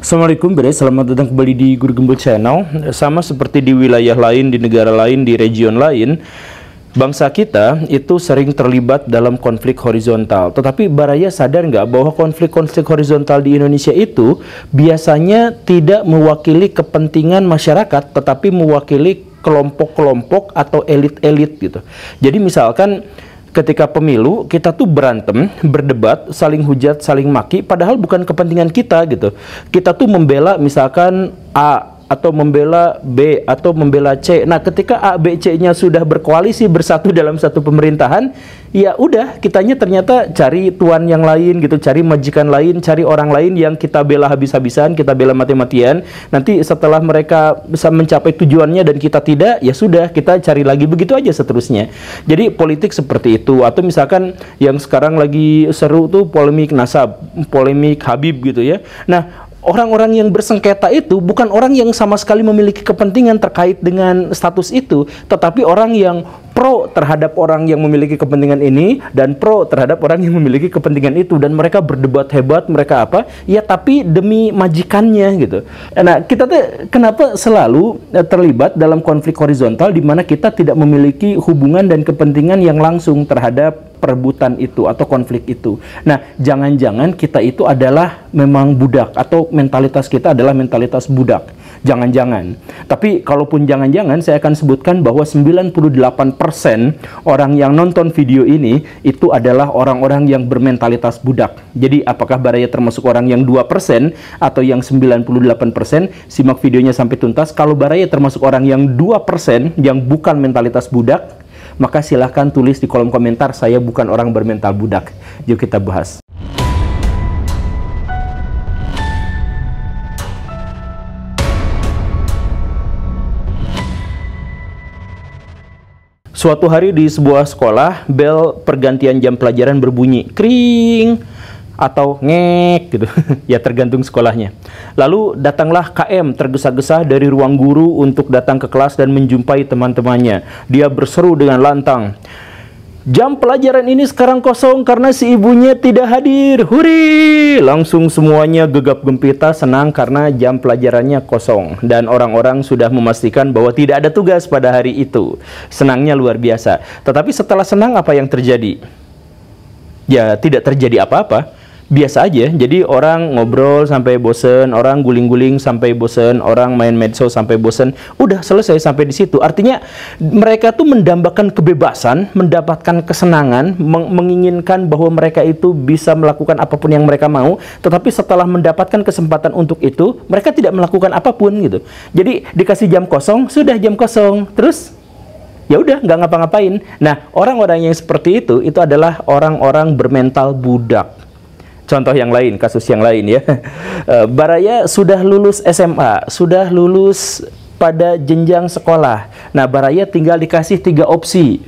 Assalamualaikum Bre, selamat datang kembali di Guru Gembul Channel. Sama seperti di wilayah lain, di negara lain, di region lain, bangsa kita itu sering terlibat dalam konflik horizontal. Tetapi Baraya sadar nggak bahwa konflik-konflik horizontal di Indonesia itu biasanya tidak mewakili kepentingan masyarakat, tetapi mewakili kelompok-kelompok atau elit-elit gitu. Jadi misalkan ketika pemilu, kita tuh berantem, berdebat, saling hujat, saling maki, padahal bukan kepentingan kita gitu. Kita tuh membela misalkan A, atau membela B, atau membela C. Nah, ketika A, B, C-nya sudah berkoalisi bersatu dalam satu pemerintahan, ya udah, kitanya ternyata cari tuan yang lain gitu, cari majikan lain, cari orang lain yang kita bela habis-habisan, kita bela mati-matian. Nanti setelah mereka bisa mencapai tujuannya dan kita tidak, ya sudah, kita cari lagi, begitu aja seterusnya. Jadi politik seperti itu. Atau misalkan yang sekarang lagi seru tuh polemik nasab, polemik Habib gitu ya. Nah, orang-orang yang bersengketa itu bukan orang yang sama sekali memiliki kepentingan terkait dengan status itu, tetapi orang yang pro terhadap orang yang memiliki kepentingan ini dan pro terhadap orang yang memiliki kepentingan itu, dan mereka berdebat hebat, mereka apa? Ya tapi demi majikannya gitu. Nah, kita tuh kenapa selalu terlibat dalam konflik horizontal di mana kita tidak memiliki hubungan dan kepentingan yang langsung terhadap perebutan itu atau konflik itu. Nah, jangan-jangan kita itu adalah memang budak atau mentalitas kita adalah mentalitas budak. Jangan-jangan. Tapi kalaupun jangan-jangan, saya akan sebutkan bahwa 98% orang yang nonton video ini itu adalah orang-orang yang bermentalitas budak. Jadi apakah Baraya termasuk orang yang 2% atau yang 98%? Simak videonya sampai tuntas. Kalau Baraya termasuk orang yang 2% yang bukan mentalitas budak, maka silahkan tulis di kolom komentar, saya bukan orang bermental budak. Yuk kita bahas. Suatu hari di sebuah sekolah, bel pergantian jam pelajaran berbunyi kring atau ngek gitu. Ya tergantung sekolahnya. Lalu datanglah KM tergesa-gesa dari ruang guru untuk datang ke kelas dan menjumpai teman-temannya. Dia berseru dengan lantang, "Jam pelajaran ini sekarang kosong karena si ibunya tidak hadir. Huri!" Langsung semuanya gegap gempita senang karena jam pelajarannya kosong. Dan orang-orang sudah memastikan bahwa tidak ada tugas pada hari itu. Senangnya luar biasa. Tetapi setelah senang, apa yang terjadi? Ya tidak terjadi apa-apa. Biasa aja. Jadi orang ngobrol sampai bosen, orang guling-guling sampai bosen, orang main medsos sampai bosen. Udah selesai sampai di situ. Artinya mereka tuh mendambakan kebebasan, mendapatkan kesenangan, menginginkan bahwa mereka itu bisa melakukan apapun yang mereka mau. Tetapi setelah mendapatkan kesempatan untuk itu, mereka tidak melakukan apapun gitu. Jadi dikasih jam kosong, sudah jam kosong. Terus ya udah nggak ngapa-ngapain. Nah, orang-orang yang seperti itu adalah orang-orang bermental budak. Contoh yang lain, kasus yang lain ya. Baraya sudah lulus SMA, sudah lulus pada jenjang sekolah. Nah, Baraya tinggal dikasih 3 opsi.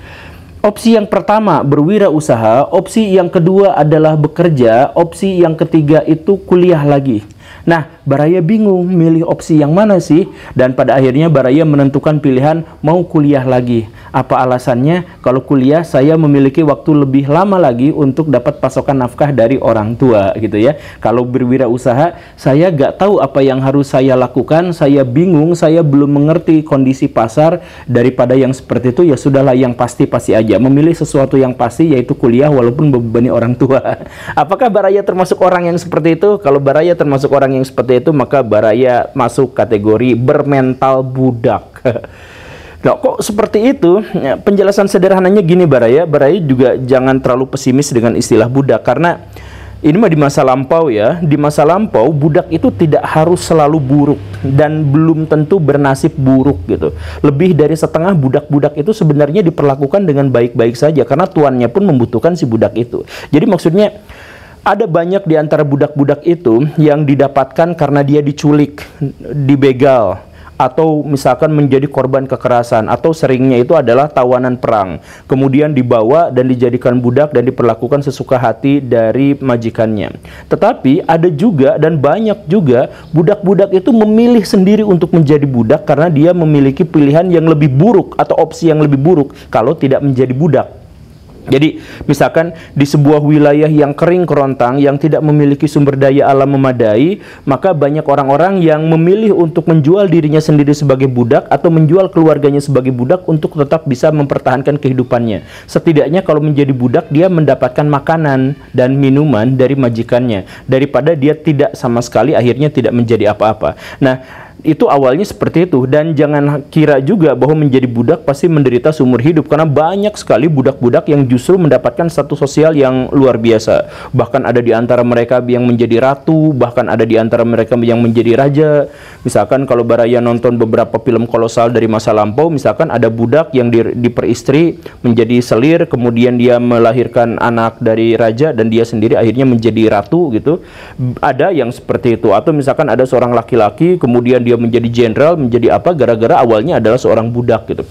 Opsi yang pertama berwirausaha, opsi yang kedua adalah bekerja, opsi yang ketiga itu kuliah lagi. Nah, Baraya bingung milih opsi yang mana sih? Dan pada akhirnya Baraya menentukan pilihan mau kuliah lagi. Apa alasannya? Kalau kuliah saya memiliki waktu lebih lama lagi untuk dapat pasokan nafkah dari orang tua gitu ya. Kalau berwirausaha, saya gak tahu apa yang harus saya lakukan, saya bingung, saya belum mengerti kondisi pasar. Daripada yang seperti itu, ya sudahlah yang pasti-pasti aja. Memilih sesuatu yang pasti yaitu kuliah walaupun membebani orang tua. Apakah Baraya termasuk orang yang seperti itu? Kalau Baraya termasuk orang yang seperti itu, maka Baraya masuk kategori bermental budak. Nah, kok seperti itu? Ya, penjelasan sederhananya gini Baraya juga jangan terlalu pesimis dengan istilah budak, karena ini mah di masa lampau ya. Di masa lampau budak itu tidak harus selalu buruk dan belum tentu bernasib buruk gitu. Lebih dari setengah budak-budak itu sebenarnya diperlakukan dengan baik-baik saja karena tuannya pun membutuhkan si budak itu. Jadi maksudnya ada banyak di antara budak-budak itu yang didapatkan karena dia diculik, dibegal, atau misalkan menjadi korban kekerasan, atau seringnya itu adalah tawanan perang, kemudian dibawa dan dijadikan budak dan diperlakukan sesuka hati dari majikannya. Tetapi ada juga dan banyak juga budak-budak itu memilih sendiri untuk menjadi budak karena dia memiliki pilihan yang lebih buruk atau opsi yang lebih buruk kalau tidak menjadi budak. Jadi, misalkan di sebuah wilayah yang kering kerontang, yang tidak memiliki sumber daya alam memadai, maka banyak orang-orang yang memilih untuk menjual dirinya sendiri sebagai budak atau menjual keluarganya sebagai budak untuk tetap bisa mempertahankan kehidupannya. Setidaknya kalau menjadi budak, dia mendapatkan makanan dan minuman dari majikannya, daripada dia tidak sama sekali akhirnya tidak menjadi apa-apa. Nah, itu awalnya seperti itu, dan jangan kira juga bahwa menjadi budak pasti menderita seumur hidup, karena banyak sekali budak-budak yang justru mendapatkan status sosial yang luar biasa. Bahkan ada di antara mereka yang menjadi ratu, bahkan ada di antara mereka yang menjadi raja. Misalkan kalau Baraya nonton beberapa film kolosal dari masa lampau, misalkan ada budak yang diperistri menjadi selir, kemudian dia melahirkan anak dari raja dan dia sendiri akhirnya menjadi ratu gitu. Ada yang seperti itu. Atau misalkan ada seorang laki-laki kemudian dia menjadi jenderal, menjadi apa, gara-gara awalnya adalah seorang budak gitu.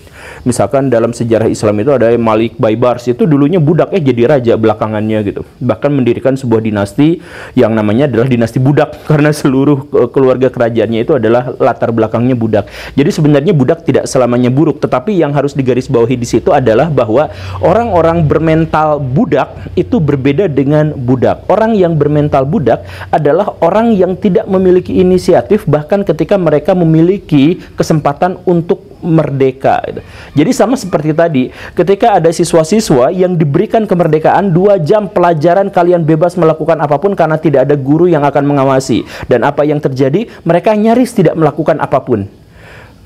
Misalkan dalam sejarah Islam itu ada Malik Baibars, itu dulunya budak jadi raja belakangannya gitu. Bahkan mendirikan sebuah dinasti yang namanya adalah dinasti budak, karena seluruh keluarga kerajaannya itu adalah latar belakangnya budak. Jadi sebenarnya budak tidak selamanya buruk, tetapi yang harus digarisbawahi di situ adalah bahwa orang-orang bermental budak itu berbeda dengan budak. Orang yang bermental budak adalah orang yang tidak memiliki inisiatif, bahkan ketika mereka memiliki kesempatan untuk merdeka. Jadi sama seperti tadi, ketika ada siswa-siswa yang diberikan kemerdekaan 2 jam pelajaran, kalian bebas melakukan apapun karena tidak ada guru yang akan mengawasi. Dan apa yang terjadi? Mereka nyaris tidak melakukan apapun.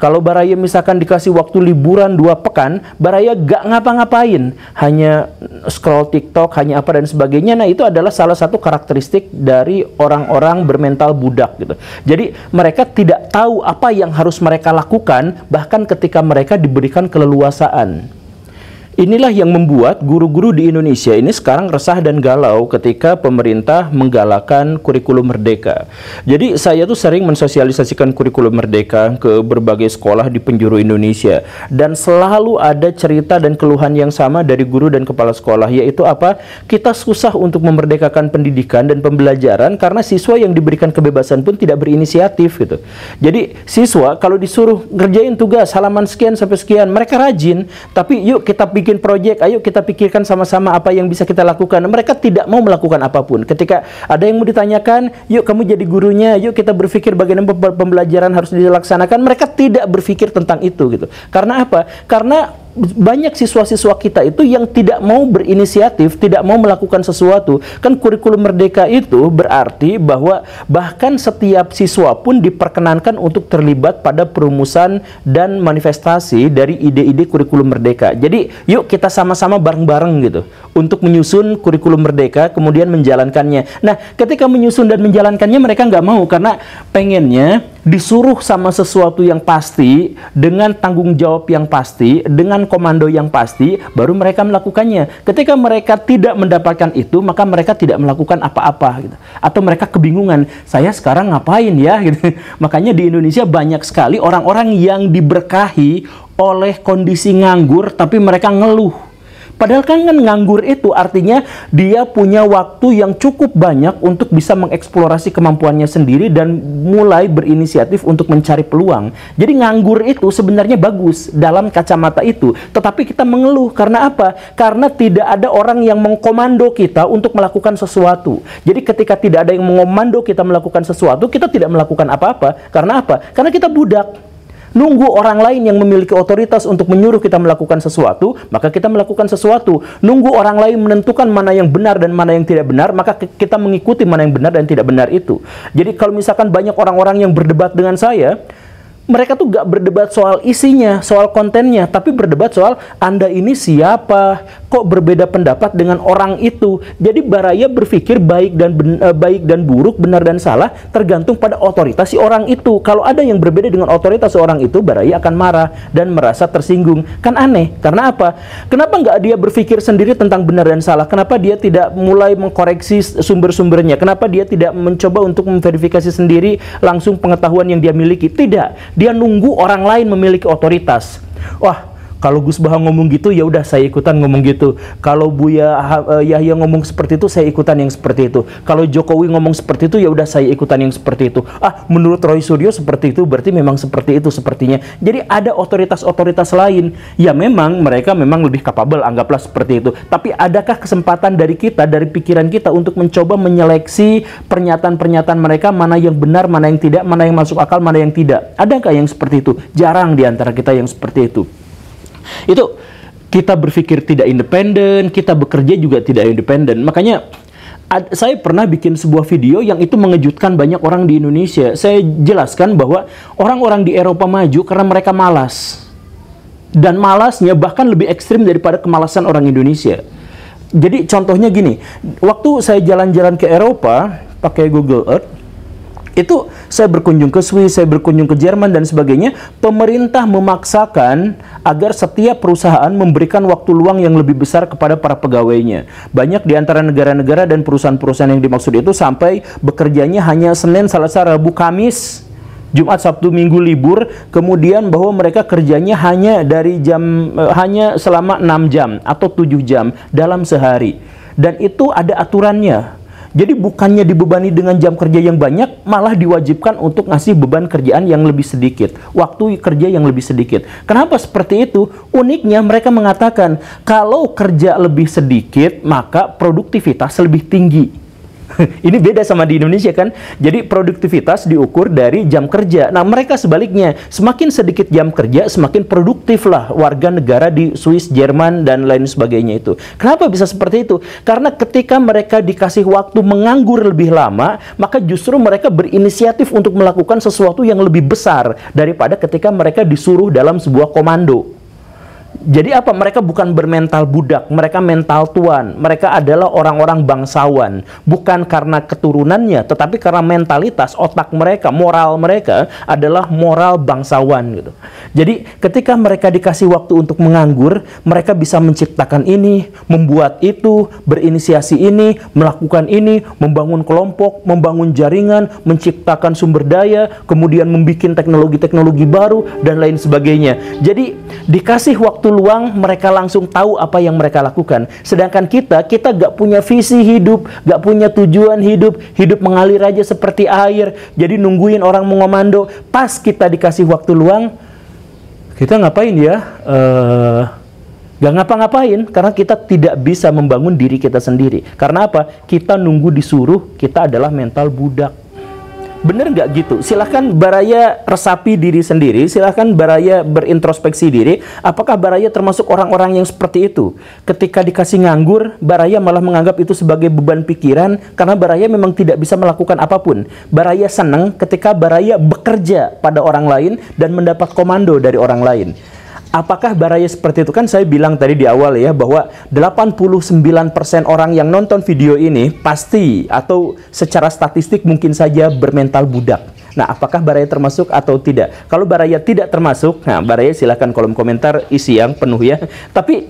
Kalau Baraya misalkan dikasih waktu liburan 2 pekan, Baraya gak ngapa-ngapain, hanya scroll TikTok, hanya apa dan sebagainya. Nah, itu adalah salah satu karakteristik dari orang-orang bermental budak gitu. Jadi mereka tidak tahu apa yang harus mereka lakukan, bahkan ketika mereka diberikan keleluasaan. Inilah yang membuat guru-guru di Indonesia ini sekarang resah dan galau ketika pemerintah menggalakkan kurikulum merdeka. Jadi saya tuh sering mensosialisasikan kurikulum merdeka ke berbagai sekolah di penjuru Indonesia, dan selalu ada cerita dan keluhan yang sama dari guru dan kepala sekolah, yaitu apa? Kita susah untuk memerdekakan pendidikan dan pembelajaran karena siswa yang diberikan kebebasan pun tidak berinisiatif gitu. Jadi siswa kalau disuruh ngerjain tugas halaman sekian sampai sekian, mereka rajin, tapi yuk kita bikin proyek, ayo kita pikirkan sama-sama apa yang bisa kita lakukan. Mereka tidak mau melakukan apapun. Ketika ada yang mau ditanyakan, yuk kamu jadi gurunya, yuk kita berpikir bagaimana pembelajaran harus dilaksanakan, mereka tidak berpikir tentang itu gitu. Karena apa? Karena banyak siswa-siswa kita itu yang tidak mau berinisiatif, tidak mau melakukan sesuatu. Kan kurikulum merdeka itu berarti bahwa bahkan setiap siswa pun diperkenankan untuk terlibat pada perumusan dan manifestasi dari ide-ide kurikulum merdeka. Jadi yuk kita sama-sama bareng-bareng gitu untuk menyusun kurikulum merdeka, kemudian menjalankannya. Nah, ketika menyusun dan menjalankannya mereka nggak mau, karena pengennya disuruh sama sesuatu yang pasti, dengan tanggung jawab yang pasti, dengan komando yang pasti, baru mereka melakukannya. Ketika mereka tidak mendapatkan itu, maka mereka tidak melakukan apa-apa gitu. Atau mereka kebingungan, saya sekarang ngapain ya gitu. Makanya di Indonesia banyak sekali orang-orang yang diberkahi oleh kondisi nganggur, tapi mereka ngeluh. Padahal kan nganggur itu artinya dia punya waktu yang cukup banyak untuk bisa mengeksplorasi kemampuannya sendiri dan mulai berinisiatif untuk mencari peluang. Jadi nganggur itu sebenarnya bagus dalam kacamata itu. Tetapi kita mengeluh karena apa? Karena tidak ada orang yang mengkomando kita untuk melakukan sesuatu. Jadi ketika tidak ada yang mengkomando kita melakukan sesuatu, kita tidak melakukan apa-apa. Karena apa? Karena kita budak. Nunggu orang lain yang memiliki otoritas untuk menyuruh kita melakukan sesuatu, maka kita melakukan sesuatu. Nunggu orang lain menentukan mana yang benar dan mana yang tidak benar, maka kita mengikuti mana yang benar dan tidak benar itu. Jadi kalau misalkan banyak orang-orang yang berdebat dengan saya, mereka tuh gak berdebat soal isinya, soal kontennya, tapi berdebat soal Anda ini siapa, kok berbeda pendapat dengan orang itu. Jadi Baraya berpikir baik dan buruk, benar dan salah tergantung pada otoritas si orang itu. Kalau ada yang berbeda dengan otoritas seorang itu, Baraya akan marah dan merasa tersinggung. Kan aneh, karena apa? Kenapa nggak dia berpikir sendiri tentang benar dan salah? Kenapa dia tidak mulai mengkoreksi sumber-sumbernya? Kenapa dia tidak mencoba untuk memverifikasi sendiri langsung pengetahuan yang dia miliki? Tidak. Dia nunggu orang lain memiliki otoritas. Wah, Kalau Gus Baha ngomong gitu, ya udah saya ikutan ngomong gitu. Kalau Buya Yahya ngomong seperti itu, saya ikutan yang seperti itu. Kalau Jokowi ngomong seperti itu, ya udah saya ikutan yang seperti itu. Ah, menurut Roy Suryo seperti itu, berarti memang seperti itu sepertinya. Jadi ada otoritas-otoritas lain. Ya memang mereka memang lebih kapabel, anggaplah seperti itu. Tapi adakah kesempatan dari kita, dari pikiran kita untuk mencoba menyeleksi pernyataan-pernyataan mereka, mana yang benar, mana yang tidak, mana yang masuk akal, mana yang tidak? Adakah yang seperti itu? Jarang di antara kita yang seperti itu. Itu kita berpikir tidak independen, kita bekerja juga tidak independen. Makanya saya pernah bikin sebuah video yang itu mengejutkan banyak orang di Indonesia. Saya jelaskan bahwa orang-orang di Eropa maju karena mereka malas. Dan malasnya bahkan lebih ekstrim daripada kemalasan orang Indonesia. Jadi contohnya gini, waktu saya jalan-jalan ke Eropa pakai Google Earth, itu saya berkunjung ke Swiss, saya berkunjung ke Jerman dan sebagainya. Pemerintah memaksakan agar setiap perusahaan memberikan waktu luang yang lebih besar kepada para pegawainya. Banyak di antara negara-negara dan perusahaan-perusahaan yang dimaksud itu sampai bekerjanya hanya Senin, Selasa, Rabu, Kamis, Jumat, Sabtu, Minggu libur. Kemudian bahwa mereka kerjanya hanya dari hanya selama 6 jam atau 7 jam dalam sehari. Dan itu ada aturannya. Jadi bukannya dibebani dengan jam kerja yang banyak, malah diwajibkan untuk ngasih beban kerjaan yang lebih sedikit, waktu kerja yang lebih sedikit. Kenapa seperti itu? Uniknya mereka mengatakan, kalau kerja lebih sedikit, maka produktivitas lebih tinggi. Ini beda sama di Indonesia kan. Jadi produktivitas diukur dari jam kerja. Nah mereka sebaliknya, semakin sedikit jam kerja, semakin produktiflah warga negara di Swiss, Jerman, dan lain sebagainya itu. Kenapa bisa seperti itu? Karena ketika mereka dikasih waktu menganggur lebih lama, maka justru mereka berinisiatif untuk melakukan sesuatu yang lebih besar daripada ketika mereka disuruh dalam sebuah komando. Jadi apa? Mereka bukan bermental budak, mereka mental tuan. Mereka adalah orang-orang bangsawan. Bukan karena keturunannya, tetapi karena mentalitas, otak mereka, moral mereka adalah moral bangsawan gitu. Jadi ketika mereka dikasih waktu untuk menganggur, mereka bisa menciptakan ini, membuat itu, berinisiasi ini, melakukan ini, membangun kelompok, membangun jaringan, menciptakan sumber daya, kemudian membuat teknologi-teknologi baru, dan lain sebagainya. Jadi dikasih waktu luang, mereka langsung tahu apa yang mereka lakukan. Sedangkan kita gak punya visi hidup, gak punya tujuan hidup, hidup mengalir aja seperti air. Jadi nungguin orang mengomando. Pas kita dikasih waktu luang, kita ngapain ya? Gak ngapa-ngapain, karena kita tidak bisa membangun diri kita sendiri. Karena apa? Kita nunggu disuruh, kita adalah mental budak. Bener nggak gitu? Silahkan Baraya resapi diri sendiri, silahkan Baraya berintrospeksi diri. Apakah Baraya termasuk orang-orang yang seperti itu? Ketika dikasih nganggur, Baraya malah menganggap itu sebagai beban pikiran, karena Baraya memang tidak bisa melakukan apapun. Baraya senang ketika Baraya bekerja pada orang lain dan mendapat komando dari orang lain. Apakah Baraya seperti itu? Kan saya bilang tadi di awal ya, bahwa 89% orang yang nonton video ini pasti atau secara statistik mungkin saja bermental budak. Nah, apakah Baraya termasuk atau tidak? Kalau Baraya tidak termasuk, nah Baraya silahkan kolom komentar isi yang penuh ya. Tapi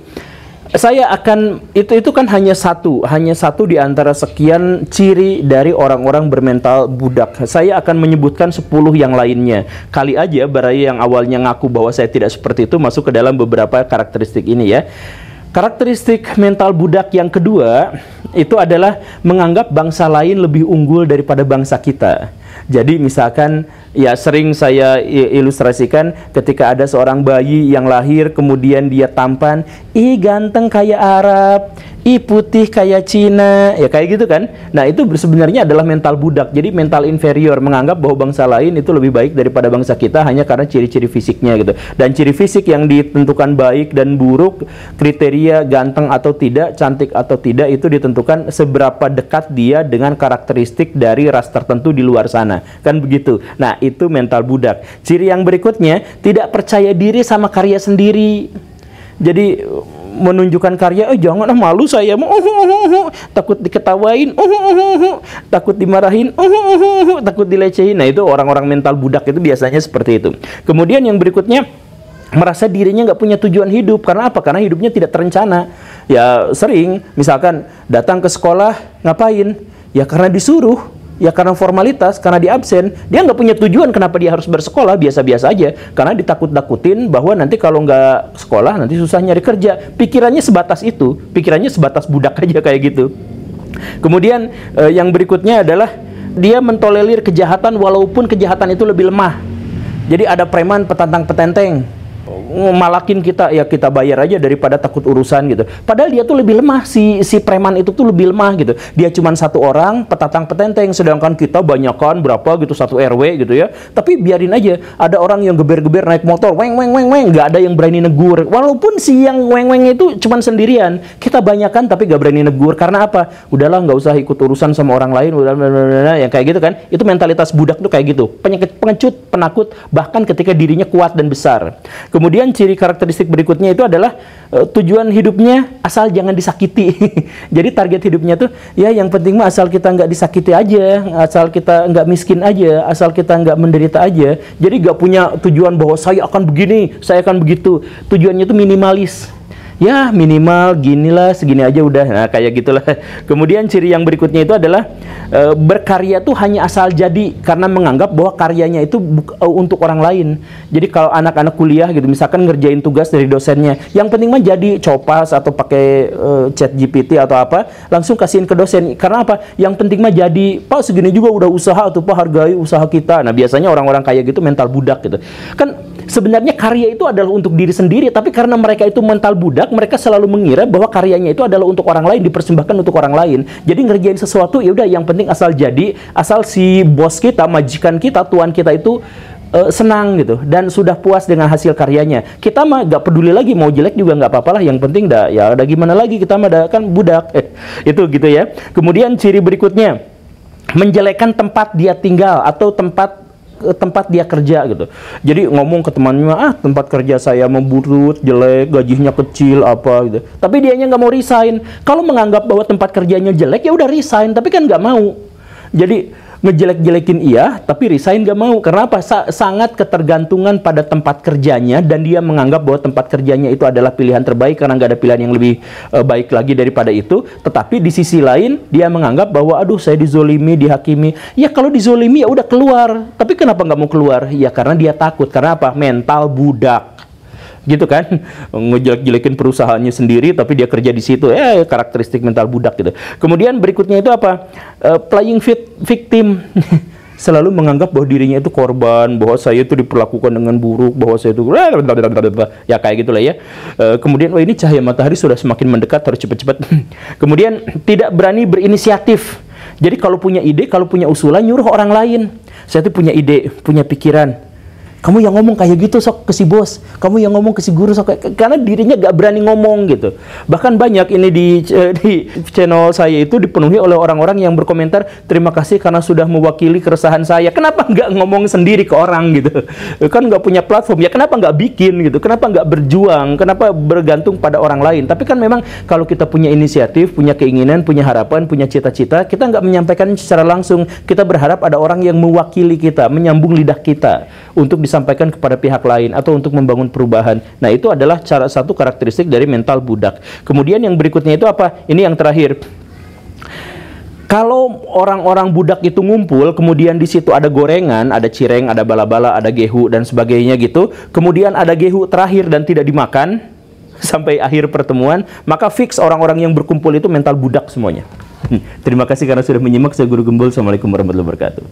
saya akan, itu kan hanya satu di antara sekian ciri dari orang-orang bermental budak. Saya akan menyebutkan 10 yang lainnya. Kali aja Baraya yang awalnya ngaku bahwa saya tidak seperti itu masuk ke dalam beberapa karakteristik ini ya. Karakteristik mental budak yang kedua itu adalah menganggap bangsa lain lebih unggul daripada bangsa kita. Jadi misalkan ya sering saya ilustrasikan ketika ada seorang bayi yang lahir kemudian dia tampan, ih ganteng kayak Arab, ih putih kayak Cina, ya kayak gitu kan. Nah itu sebenarnya adalah mental budak. Jadi mental inferior, menganggap bahwa bangsa lain itu lebih baik daripada bangsa kita hanya karena ciri-ciri fisiknya gitu. Dan ciri fisik yang ditentukan baik dan buruk, kriteria ganteng atau tidak, cantik atau tidak, itu ditentukan seberapa dekat dia dengan karakteristik dari ras tertentu di luar sana. Kan begitu. Nah itu mental budak. Ciri yang berikutnya, tidak percaya diri sama karya sendiri. Jadi menunjukkan karya, jangan malu saya, takut diketawain, takut dimarahin, takut dilecehin. Nah itu orang-orang mental budak itu biasanya seperti itu. Kemudian yang berikutnya, merasa dirinya nggak punya tujuan hidup. Karena apa? Karena hidupnya tidak terencana. Ya sering, misalkan datang ke sekolah, ngapain? Ya karena disuruh. Ya karena formalitas, karena dia absen. Dia nggak punya tujuan kenapa dia harus bersekolah, biasa-biasa aja. Karena ditakut-takutin bahwa nanti kalau nggak sekolah, nanti susah nyari kerja. Pikirannya sebatas itu, pikirannya sebatas budak aja kayak gitu. Kemudian yang berikutnya adalah dia mentolerir kejahatan walaupun kejahatan itu lebih lemah. Jadi ada preman petantang-petenteng malakin kita, ya kita bayar aja daripada takut urusan gitu. Padahal dia tuh lebih lemah, si preman itu tuh lebih lemah gitu. Dia cuma satu orang petantang petenteng, sedangkan kita banyakan berapa gitu, satu RW gitu ya. Tapi biarin aja, ada orang yang geber-geber naik motor, weng weng weng weng, nggak ada yang berani negur. Walaupun si yang weng weng itu cuma sendirian, kita banyakan tapi nggak berani negur. Karena apa? Udahlah, nggak usah ikut urusan sama orang lain, udah yang kayak gitu kan. Itu mentalitas budak tuh kayak gitu, pengecut, penakut, bahkan ketika dirinya kuat dan besar. Kemudian ciri karakteristik berikutnya itu adalah tujuan hidupnya asal jangan disakiti. Jadi target hidupnya tuh ya yang penting mah asal kita nggak disakiti aja, asal kita nggak miskin aja, asal kita nggak menderita aja. Jadi nggak punya tujuan bahwa saya akan begini, saya akan begitu. Tujuannya tuh minimalis. Ya minimal ginilah, segini aja udah. Nah kayak gitulah. Kemudian ciri yang berikutnya itu adalah berkarya tuh hanya asal jadi, karena menganggap bahwa karyanya itu untuk orang lain. Jadi kalau anak-anak kuliah gitu, misalkan ngerjain tugas dari dosennya, yang penting mah jadi copas atau pakai chat GPT atau apa, langsung kasihin ke dosen. Karena apa? Yang penting mah jadi, Pak segini juga udah usaha atau Pak hargai usaha kita. Nah biasanya orang-orang kayak gitu mental budak gitu. Kan sebenarnya karya itu adalah untuk diri sendiri, tapi karena mereka itu mental budak, mereka selalu mengira bahwa karyanya itu adalah untuk orang lain, dipersembahkan untuk orang lain. Jadi ngerjain sesuatu ya udah, yang penting asal jadi, asal si bos kita, majikan kita, tuan kita itu senang gitu dan sudah puas dengan hasil karyanya. Kita mah gak peduli lagi, mau jelek juga nggak apa-apa lah, yang penting dah ya udah, gimana lagi, kita mah kan budak. Itu gitu ya. Kemudian ciri berikutnya, menjelekkan tempat dia tinggal atau tempat dia kerja gitu. Jadi ngomong ke temannya, tempat kerja saya memburuk, jelek, gajinya kecil apa gitu. Tapi dianya nggak mau resign. Kalau menganggap bahwa tempat kerjanya jelek ya udah resign, tapi kan nggak mau. Jadi ngejelek-jelekin iya, tapi resign nggak mau. Karena apa? Sangat ketergantungan pada tempat kerjanya, dan dia menganggap bahwa tempat kerjanya itu adalah pilihan terbaik karena nggak ada pilihan yang lebih baik lagi daripada itu. Tetapi di sisi lain dia menganggap bahwa aduh saya dizolimi, dihakimi. Ya kalau dizolimi ya udah keluar. Tapi kenapa nggak mau keluar? Ya karena dia takut. Karena apa? Mental budak. Gitu kan, ngejelek-jelekin perusahaannya sendiri tapi dia kerja di situ, karakteristik mental budak gitu. Kemudian berikutnya itu apa? Playing victim. Selalu menganggap bahwa dirinya itu korban, bahwa saya itu diperlakukan dengan buruk, bahwa saya itu ya kayak gitulah ya. Kemudian ini cahaya matahari sudah semakin mendekat, harus cepat-cepat. Kemudian tidak berani berinisiatif. Jadi kalau punya ide, kalau punya usulan, nyuruh orang lain. Saya tuh punya ide, punya pikiran. Kamu yang ngomong kayak gitu sok ke si bos, kamu yang ngomong ke si guru sok, karena dirinya gak berani ngomong gitu. Bahkan banyak ini di channel saya itu dipenuhi oleh orang-orang yang berkomentar, terima kasih karena sudah mewakili keresahan saya. Kenapa nggak ngomong sendiri ke orang gitu? Kan nggak punya platform, ya kenapa nggak bikin gitu? Kenapa nggak berjuang? Kenapa bergantung pada orang lain? Tapi kan memang kalau kita punya inisiatif, punya keinginan, punya harapan, punya cita-cita, kita nggak menyampaikan secara langsung. Kita berharap ada orang yang mewakili kita, menyambung lidah kita untuk disampaikan kepada pihak lain atau untuk membangun perubahan. Nah, itu adalah cara satu karakteristik dari mental budak. Kemudian yang berikutnya itu apa? Ini yang terakhir. Kalau orang-orang budak itu ngumpul, kemudian di situ ada gorengan, ada cireng, ada bala-bala, ada gehu dan sebagainya gitu. Kemudian ada gehu terakhir dan tidak dimakan sampai akhir pertemuan, maka fix orang-orang yang berkumpul itu mental budak semuanya. Terima kasih karena sudah menyimak. Saya Guru Gembul. Assalamualaikum warahmatullahi wabarakatuh.